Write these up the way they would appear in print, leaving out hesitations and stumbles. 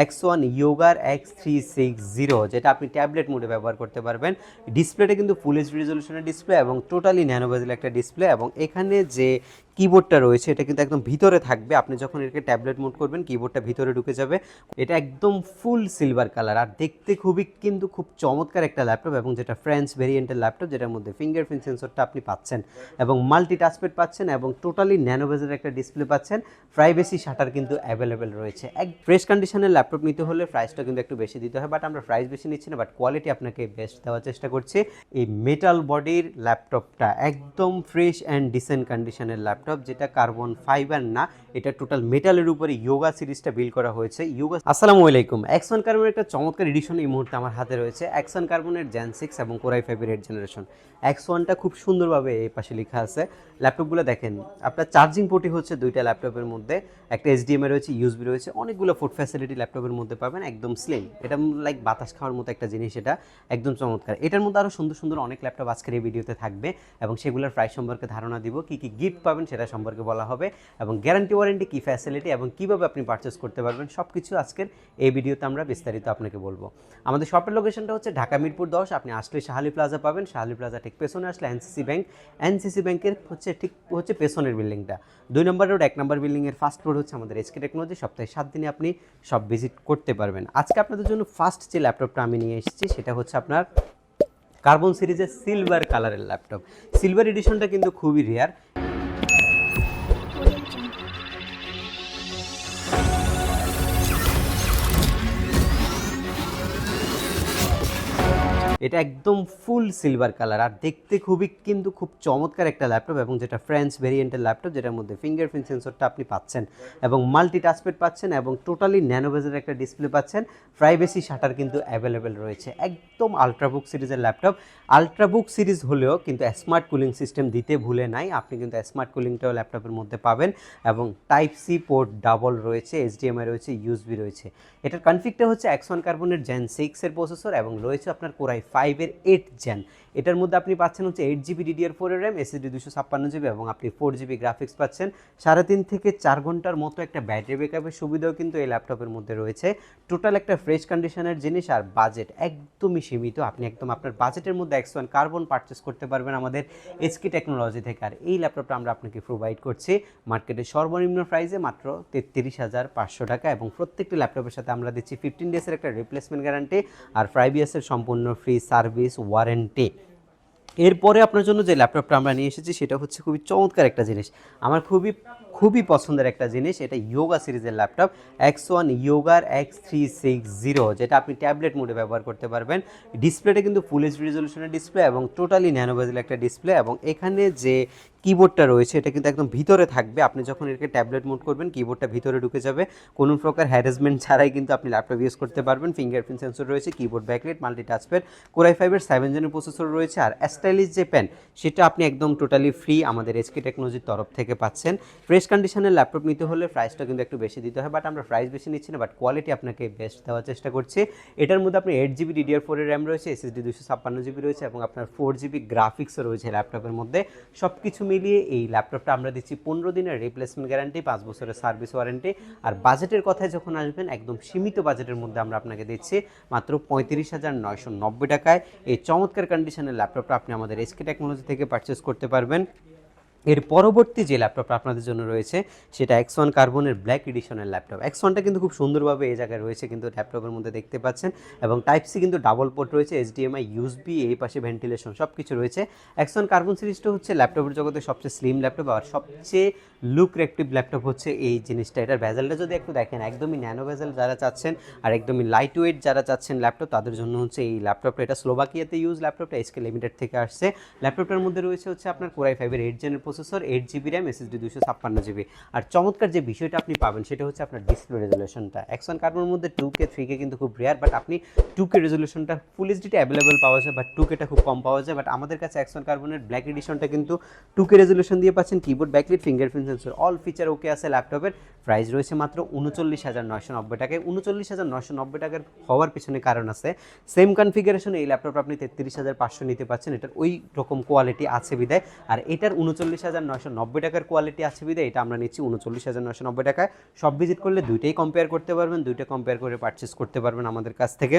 X1 Yoga X360, যেটা আপনি tablet মোডে ব্যবহার করতে পারবেন। ডিসপ্লেটা কিন্তু ফুল এইচডি রেজলিউশনের ডিসপ্লে এবং টোটালি ন্যানো বেজেল একটা ডিসপ্লে, এবং এখানে যে কিবোর্ডটা রয়েছে এটা কিন্তু একদম ভিতরে থাকবে। আপনি যখন এটাকে ট্যাবলেট মোড করবেন কিবোর্ডটা ভিতরে ঢুকে যাবে। এটা একদম ফুল সিলভার কালার, আর দেখতে খুব চমৎকার একটা ল্যাপটপ, এবং যেটা ফ্রেঞ্চ ভেরিয়েন্টের ল্যাপটপ, যেটার মধ্যে ফিঙ্গারপ্রিন্ট সেন্সরটা আপনি পাচ্ছেন এবং মাল্টি টাচপ্যাড পাচ্ছেন এবং টোটালি ন্যানো বেজের একটা ডিসপ্লে পাচ্ছেন। প্রাইভেসি শাটার কিন্তু অ্যাভেলেবেল রয়েছে। এক ফ্রেশ কন্ডিশনের ল্যাপটপ নিতে হলে প্রাইসটা কিন্তু একটু বেশি দিতে হয়, বাট আমরা প্রাইস বেশি নিচ্ছি না, বাট কোয়ালিটি আপনাকে বেস্ট দেওয়ার চেষ্টা করছি। এই মেটাল বডির ল্যাপটপটা একদম ফ্রেশ অ্যান্ড ডিসেন্ট কন্ডিশনের ল্যাপটপ, যেটা কার্বন ফাইবার না, এটা টোটাল মেটালের উপরে ইয়োগা সিরিজটা বিল্ড করা হয়েছে। আসসালামু আলাইকুম। X1 কার্বনের একটা চমৎকার এডিশন এই মুহূর্তে আমার হাতে রয়েছে। X1 কার্বনের Gen 6 এবং Core i5 এর 8th জেনারেশন। X1টা খুব সুন্দরভাবে এই পাশে লেখা আছে। ল্যাপটপগুলো দেখেন, আপনার চার্জিং পোর্টই হচ্ছে দুইটা ল্যাপটপের মধ্যে, একটা HDMI রয়েছে, USB রয়েছে, অনেকগুলো ফুড ফ্যাসিলিটি ল্যাপটপের মধ্যে পাবেন। একদম স্লিম, এটা লাইক বাতাস খাওয়ার মতো একটা জিনিস, এটা একদম চমৎকার। এটার মধ্যে আরও সুন্দর সুন্দর অনেক ল্যাপটপ আজকের এই ভিডিওতে থাকবে, এবং সেগুলোর প্রাইস সম্পর্কে ধারণা দিব, কী কী গিফট পাবেন সেটা সম্পর্কে বলা হবে, এবং গ্যারান্টি ওয়ারেন্টি কী ফ্যাসিলিটি এবং কীভাবে আপনি পারচেস করতে পারবেন সব কিছু আজকের এই ভিডিওতে আমরা বিস্তারিত আপনাকে বলবো। আমাদের শপের লোকেশনটা হচ্ছে ঢাকা মিরপুর 10। আপনি আসলে শাহালি প্লাজা পাবেন। শাহালি প্লাজা ঠিক পেছনে আসলে এনসিসি ব্যাংকের হচ্ছে পেছনের বিল্ডিংটা, 2 নম্বর রোড 1 নম্বর বিল্ডিংয়ের ফার্স্ট ফ্লোর হচ্ছে আমাদের এসকে টেকনোলজি। সপ্তাহে 7 দিনে আপনি সব ভিজিট করতে পারবেন। আজকে আপনাদের জন্য ফার্স্ট যে ল্যাপটপটা আমি নিয়ে এসেছি সেটা হচ্ছে আপনার কার্বন সিরিজের সিলভার কালারের ল্যাপটপ। সিলভার এডিশনটা কিন্তু খুবই রেয়ার। এটা একদম ফুল সিলভার কালার, আর দেখতে খুব চমৎকার একটা ল্যাপটপ, এবং যেটা ফ্রেঞ্চ ভেরিয়েন্টের ল্যাপটপ, যেটার মধ্যে ফিঙ্গারপ্রিন্ট সেন্সরটা আপনি পাচ্ছেন এবং মাল্টি টাচপ্যাড পাচ্ছেন এবং টোটালি ন্যানো বেজের একটা ডিসপ্লে পাচ্ছেন। প্রাইভেসি শাটার কিন্তু অ্যাভেলেবেল রয়েছে। একদম আলট্রাবুক সিরিজের ল্যাপটপ। আলট্রাবুক সিরিজ হলেও কিন্তু স্মার্ট কুলিং সিস্টেম দিতে ভুলে নাই, আপনি কিন্তু স্মার্ট কুলিংটাও ল্যাপটপের মধ্যে পাবেন, এবং টাইপ সি পোর্ট ডাবল রয়েছে, HDMI রয়েছে, USB রয়েছে। এটার কনফিগটা হচ্ছে X1 কার্বনের Gen 6 এর প্রসেসর, এবং রয়েছে আপনার Core i5 এর 8th জেন। এটার মধ্যে আপনি পাচ্ছেন হচ্ছে 8GB DDR4 এর র্যাম, SSD 256GB, এবং আপনি 4GB গ্রাফিক্স পাচ্ছেন। 3.5 থেকে 4 ঘন্টার মতো একটা ব্যাটারি ব্যাকআপের সুবিধাও কিন্তু এই ল্যাপটপের মধ্যে রয়েছে। টোটাল একটা ফ্রেশ কন্ডিশনের জিনিস, আর বাজেট একদমই সীমিত। আপনি একদম আপনার বাজেটের মধ্যে X1 কার্বন পারচেস করতে পারবেন আমাদের এসকে টেকনোলজি থেকে। আর এই ল্যাপটপটা আমরা আপনাকে প্রোভাইড করছি মার্কেটের সর্বনিম্ন প্রাইসে মাত্র 33,500 টাকা, এবং প্রত্যেকটি ল্যাপটপের সাথে আমরা দিচ্ছি 15 ডেজের একটা রিপ্লেসমেন্ট গ্যারান্টি আর 5 ইয়ার্সের সম্পূর্ণ ফ্রি সার্ভিস ওয়ারেন্টি। এরপরে আপনার জন্য যে ল্যাপটপটা আমরা নিয়ে এসেছি সেটা হচ্ছে খুবই চমৎকার একটা জিনিস, আমার খুবই পছন্দের একটা জিনিস। এটা ইয়োগা সিরিজের ল্যাপটপ, X1 Yoga X360, যেটা আপনি ট্যাবলেট মোডে ব্যবহার করতে পারবেন। ডিসপ্লেটা কিন্তু ফুল এইচডি রেজলিউশনের ডিসপ্লে এবং টোটালি ন্যানো বেজেল একটা ডিসপ্লে, এবং এখানে যে কিবোর্ডটা রয়েছে এটা কিন্তু একদম ভিতরে থাকবে। আপনি যখন এটাকে ট্যাবলেট মোড করবেন কিবোর্ডটা ভিতরে ঢুকে যাবে, কোনো প্রকার হ্যারাসমেন্ট ছাড়াই কিন্তু আপনি ল্যাপটপ ইউজ করতে পারবেন। ফিঙ্গারপ্রিন্ট সেন্সর রয়েছে, keyboard backlight, multi touchpad, Core i5 এর 7 জেনের প্রসেসর রয়েছে, আর স্টাইলিশ যে পেন সেটা আপনি একদম টোটালি ফ্রি আমাদের এসকে টেকনোলজির তরফ থেকে পাচ্ছেন। ফ্রেশ কন্ডিশনের ল্যাপটপ নিতে হলে প্রাইসটা কিন্তু একটু বেশি দিতে হয়, বাট আমরা প্রাইস বেশি নিচ্ছি না, বাট কোয়ালিটি আপনাকে বেস্ট দেওয়ার চেষ্টা করছি। এটার মধ্যে আপনি 8GB DDR4 এর র্যাম রয়েছে, SSD 256GB রয়েছে, এবং আপনার 4GB গ্রাফিক্সও রয়েছে ল্যাপটপের মধ্যে। সব কিছু মিলিয়ে এই ল্যাপটপটা আমরা দিচ্ছি 15 দিনের রিপ্লেসমেন্ট গ্যারান্টি, 5 বছরের সার্ভিস ওয়ারেন্টি। আর বাজেটের কথায় যখন আসবেন, একদম সীমিত বাজেটের মধ্যে আমরা আপনাকে দিচ্ছি মাত্র 35,990 টাকায় এই চমৎকার কন্ডিশনের ল্যাপটপটা আপনি আমাদের এসকে টেকনোলজি থেকে পারচেস করতে পারবেন। এর পরবর্তী যে ল্যাপটপটা আপনাদের জন্য রয়েছে সেটা X1 কার্বনের ব্ল্যাক এডিশনের ল্যাপটপ। X1টা কিন্তু খুব সুন্দরভাবে এই জায়গায় রয়েছে কিন্তু ল্যাপটপের মধ্যে দেখতে পাচ্ছেন, এবং টাইপ সি কিন্তু ডাবল পোর্ট রয়েছে, HDMI, USB, এই পাশে ভেন্টিলেশন সব কিছু রয়েছে। X1 কার্বন সিরিজটা হচ্ছে ল্যাপটপের জগতে সবচেয়ে স্লিম ল্যাপটপ আর সবচেয়ে লুক্রেটিভ ল্যাপটপ হচ্ছে এই জিনিসটা। এটার ভেজেলটা যদি একটু দেখেন, একদমই ন্যানো ভেজেল যারা চাচ্ছেন আর একদমই লাইট ওয়েট যারা চাচ্ছেন ল্যাপটপ, তাদের জন্য হচ্ছে এই ল্যাপটপটা। এটা স্লোভাকিয়াতে ইউজ ল্যাপটপটা, এসকে লিমিটেড থেকে আসছে। ল্যাপটপটার মধ্যে রয়েছে হচ্ছে আপনার Core i5 এর 8 জেনের processor, 8GB RAM, SSD 256GB। আর চমৎকার যে বিষয়টা আপনি পাবেন সেটা হচ্ছে আপনার ডিসপ্লে রেজলিউশনটা। X1 কার্বনের মধ্যে 2K 3K কিন্তু খুব রেয়ার, বাট আপনি 2K রেজলিউশনটা ফুল এইচডিটা অ্যাভেলেবেল পাওয়া যায়, বাট 2Kটা খুব কম পাওয়া যায়। বাট আমাদের কাছে X1 কার্বনের ব্ল্যাক এডিশনটা কিন্তু 2K রেজলিউশন দিয়ে পাচ্ছেন, keyboard backlight, fingerprint sensor, all feature okay আছে ল্যাপটপের। প্রাইস রয়েছে মাত্র 39,990 টাকায়। 39,990 টাকার হওয়ার পিছনে কারণ আছে, সেম কনফিগারেশনে এই ল্যাপটপটা আপনি 33,500 নিতে পাচ্ছেন। এটার ওই রকম কোয়ালিটি আছে বিদায়, আর এটার 39,990 টাকার কোয়ালিটি আছে বিদে এটা আমরা নিচ্ছি 39,990 টাকায়। সব ভিজিট করলে দুইটাই কম্পেয়ার করতে পারবেন, দুইটা কম্পেয়ার করে পারচেস করতে পারবেন আমাদের কাছ থেকে।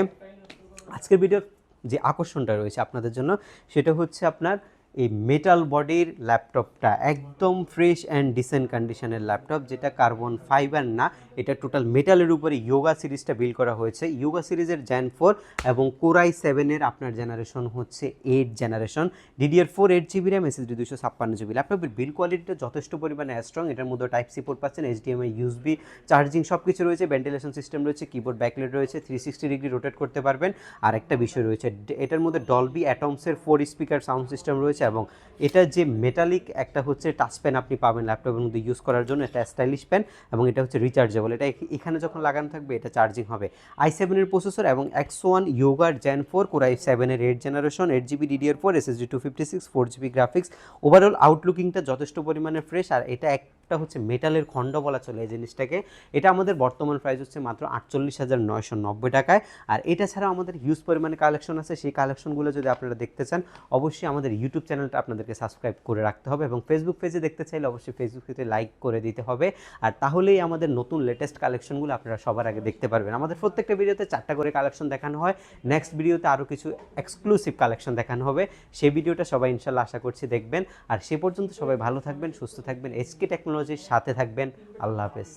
আজকের ভিডিওর যে আকর্ষণটা রয়েছে আপনাদের জন্য সেটা হচ্ছে আপনার এই মেটাল বডির ল্যাপটপটা, একদম ফ্রেশ অ্যান্ড ডিসেন্ট কন্ডিশনের ল্যাপটপ, যেটা কার্বন ফাইবার না, এটা টোটাল মেটালের উপরে ইয়োগা সিরিজটা বিল্ড করা হয়েছে। ইয়োগা সিরিজের Gen 4 এবং কোরাই 7-এর আপনার জেনারেশন হচ্ছে 8 generation, DDR4 8GB RAM, SSD 256GB। ল্যাপটপের বিল্ড কোয়ালিটিটা যথেষ্ট পরিমাণে স্ট্রং। এটার মধ্যে Type-C পোর্ট পাচ্ছেন, HDMI, USB, চার্জিং সব কিছু রয়েছে, ভেন্টিলেশন সিস্টেম রয়েছে, কিবোর্ড ব্যাকলাইট রয়েছে, 360 ডিগ্রি রোটেট করতে পারবেন। আর একটা বিষয় রয়েছে, এটার মধ্যে ডলবি অ্যাটমসের 4 স্পিকার সাউন্ড সিস্টেম রয়েছে এবং এটা যে মেটালিক একটা হচ্ছে টাচ পেন আপনি পাবেন ল্যাপটপের মধ্যে ইউজ করার জন্য, এটা স্টাইলিশ পেন এবং এটা হচ্ছে রিচার্জেবল। এটা এখানে যখন লাগানো থাকবে এটা চার্জিং হবে। i7-এর প্রসেসর এবং X1 ইয়োগার Gen 4 কোরাই 7-এর 8 generation, 8GB DDR4, SSD 256, 4GB graphics. Overall আউটলুকিংটা যথেষ্ট পরিমাণে ফ্রেশ। আর এটা একটা হচ্ছে মেটালের খণ্ড বলা চলে এই জিনিসটাকে। এটা আমাদের বর্তমান প্রাইস হচ্ছে মাত্র 48,990 টাকায়। আর এটা ছাড়া আমাদের হিউজ পরিমাণে কালেকশন আছে, সেই কালেকশনগুলো যদি আপনারা দেখতে চান অবশ্যই আমাদের ইউটিউব চ্যানেলটা আপনাদেরকে সাবস্ক্রাইব করে রাখতে হবে এবং ফেসবুক পেজে দেখতে চাইলে অবশ্যই ফেসবুক পেজে লাইক করে দিতে হবে। আর তাহলেই আমাদের নতুন লেটেস্ট কালেকশনগুলো আপনারা সবার আগে দেখতে পারবেন। আমাদের প্রত্যেকটা ভিডিওতে 4টা করে কালেকশন দেখানো হয়, নেক্সট ভিডিওতে আরও কিছু এক্সক্লুসিভ কালেকশন দেখানো হবে। সেই ভিডিওটা সবাই ইনশাল্লাহ আশা করছি দেখবেন। আর সে পর্যন্ত সবাই ভালো থাকবেন, সুস্থ থাকবেন, SK টেকনোলজির সাথে থাকবেন। আল্লাহ হাফেজ।